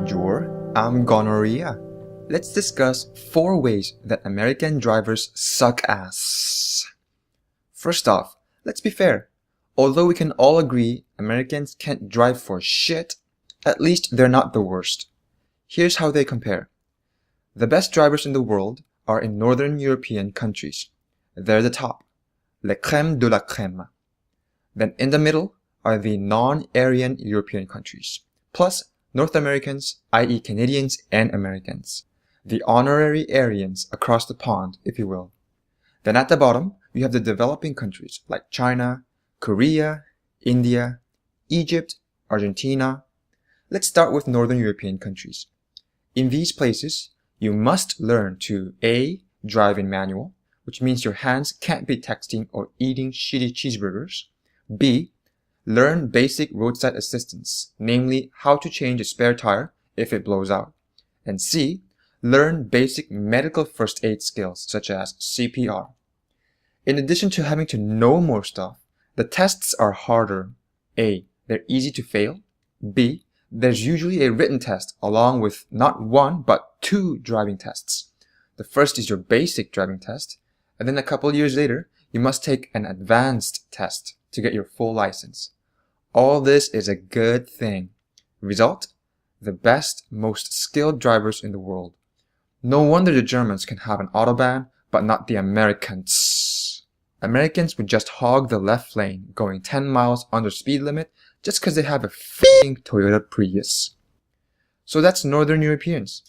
Bonjour, I'm Gonorrhea. Let's discuss 4 ways that American drivers suck ass. First off, let's be fair. Although we can all agree Americans can't drive for shit, at least they're not the worst. Here's how they compare. The best drivers in the world are in Northern European countries. They're the top. Le crème de la crème. Then in the middle are the non-Aryan European countries, plus North Americans, i.e. Canadians and Americans. The honorary Aryans across the pond, if you will. Then at the bottom, you have the developing countries like China, Korea, India, Egypt, Argentina. Let's start with Northern European countries. In these places, you must learn to A. Drive in manual, which means your hands can't be texting or eating shitty cheeseburgers. B. Learn basic roadside assistance, namely how to change a spare tire if it blows out. And C. Learn basic medical first aid skills such as CPR. In addition to having to know more stuff, the tests are harder. A. They're easy to fail. B. There's usually a written test along with not 1 but 2 driving tests. The first is your basic driving test, and then a couple years later, you must take an advanced test to get your full license. All this is a good thing. Result? The best, most skilled drivers in the world. No wonder the Germans can have an autobahn, but not the Americans. Americans would just hog the left lane, going 10 miles under speed limit just because they have a f***ing Toyota Prius. So that's Northern Europeans.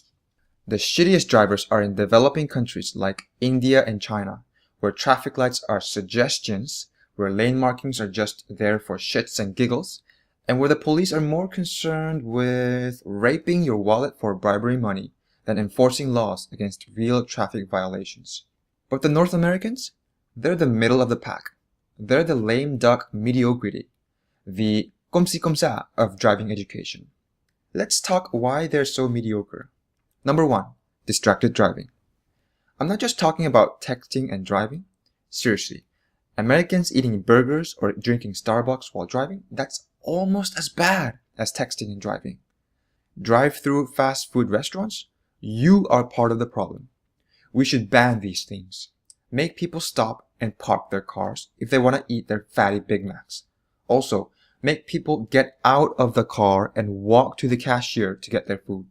The shittiest drivers are in developing countries like India and China, where traffic lights are suggestions, where lane markings are just there for shits and giggles, and where the police are more concerned with raping your wallet for bribery money than enforcing laws against real traffic violations. But the North Americans? They're the middle of the pack. They're the lame duck mediocrity, the comme ci comme ça of driving education. Let's talk why they're so mediocre. Number 1, distracted driving. I'm not just talking about texting and driving. Seriously, Americans eating burgers or drinking Starbucks while driving, that's almost as bad as texting and driving. Drive-through fast food restaurants? You are part of the problem. We should ban these things. Make people stop and park their cars if they want to eat their fatty Big Macs. Also, make people get out of the car and walk to the cashier to get their food.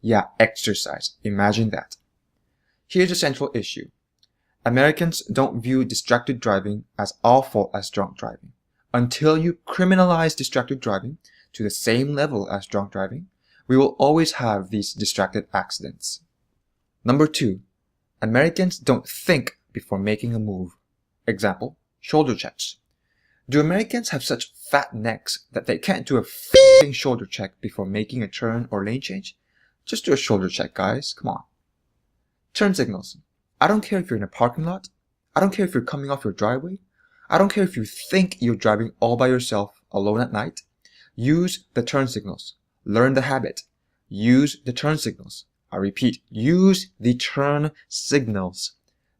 Yeah, exercise. Imagine that. Here's a central issue. Americans don't view distracted driving as awful as drunk driving. Until you criminalize distracted driving to the same level as drunk driving, we will always have these distracted accidents. Number 2, Americans don't think before making a move. Example, shoulder checks. Do Americans have such fat necks that they can't do a f***ing shoulder check before making a turn or lane change? Just do a shoulder check, guys. Come on. Turn signals. I don't care if you're in a parking lot. I don't care if you're coming off your driveway. I don't care if you think you're driving all by yourself alone at night. Use the turn signals. Learn the habit. Use the turn signals. I repeat, use the turn signals.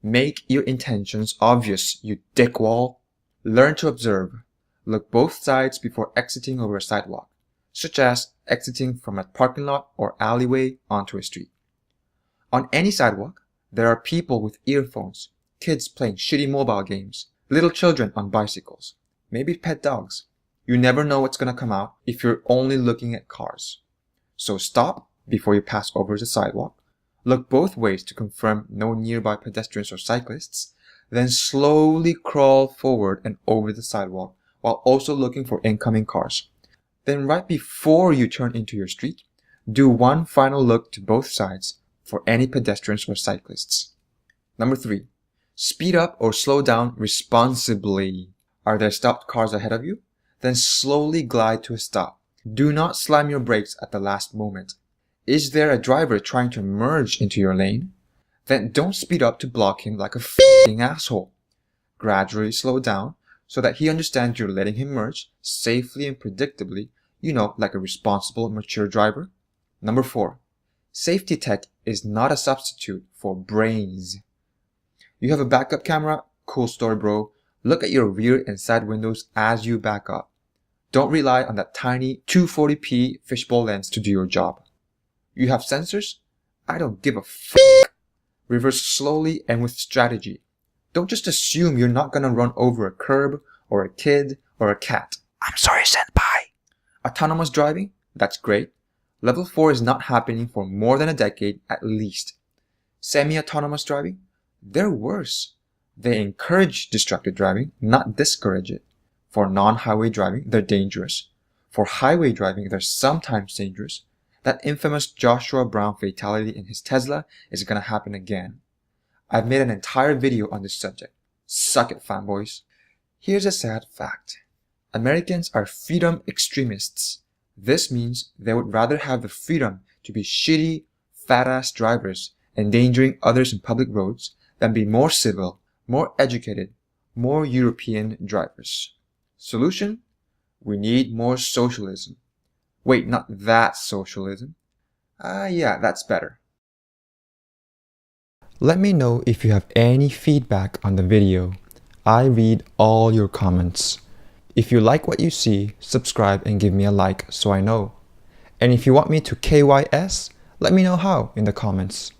Make your intentions obvious, you dickwall. Learn to observe. Look both sides before exiting over a sidewalk, such as exiting from a parking lot or alleyway onto a street. On any sidewalk, there are people with earphones, kids playing shitty mobile games, little children on bicycles, maybe pet dogs. You never know what's going to come out if you're only looking at cars. So stop before you pass over the sidewalk, look both ways to confirm no nearby pedestrians or cyclists, then slowly crawl forward and over the sidewalk while also looking for incoming cars. Then right before you turn into your street, do one final look to both sides for any pedestrians or cyclists. Number 3, speed up or slow down responsibly. Are there stopped cars ahead of you? Then slowly glide to a stop. Do not slam your brakes at the last moment. Is there a driver trying to merge into your lane? Then don't speed up to block him like a f***ing asshole. Gradually slow down so that he understands you're letting him merge safely and predictably, like a responsible, mature driver. Number 4, safety tech is not a substitute for brains. You have a backup camera? Cool story, bro. Look at your rear and side windows as you back up. Don't rely on that tiny 240p fishbowl lens to do your job. You have sensors? I don't give a f***. Reverse slowly and with strategy. Don't just assume you're not gonna run over a curb or a kid or a cat. I'm sorry, senpai. Autonomous driving? That's great. Level 4 is not happening for more than a decade at least. Semi-autonomous driving? They're worse. They encourage distracted driving, not discourage it. For non-highway driving, they're dangerous. For highway driving, they're sometimes dangerous. That infamous Joshua Brown fatality in his Tesla is gonna happen again. I've made an entire video on this subject. Suck it, fanboys. Here's a sad fact. Americans are freedom extremists. This means they would rather have the freedom to be shitty, fat-ass drivers endangering others in public roads than be more civil, more educated, more European drivers. Solution? We need more socialism. Wait, not that socialism. Yeah, that's better. Let me know if you have any feedback on the video. I read all your comments. If you like what you see, subscribe and give me a like so I know. And if you want me to KYS, let me know how in the comments.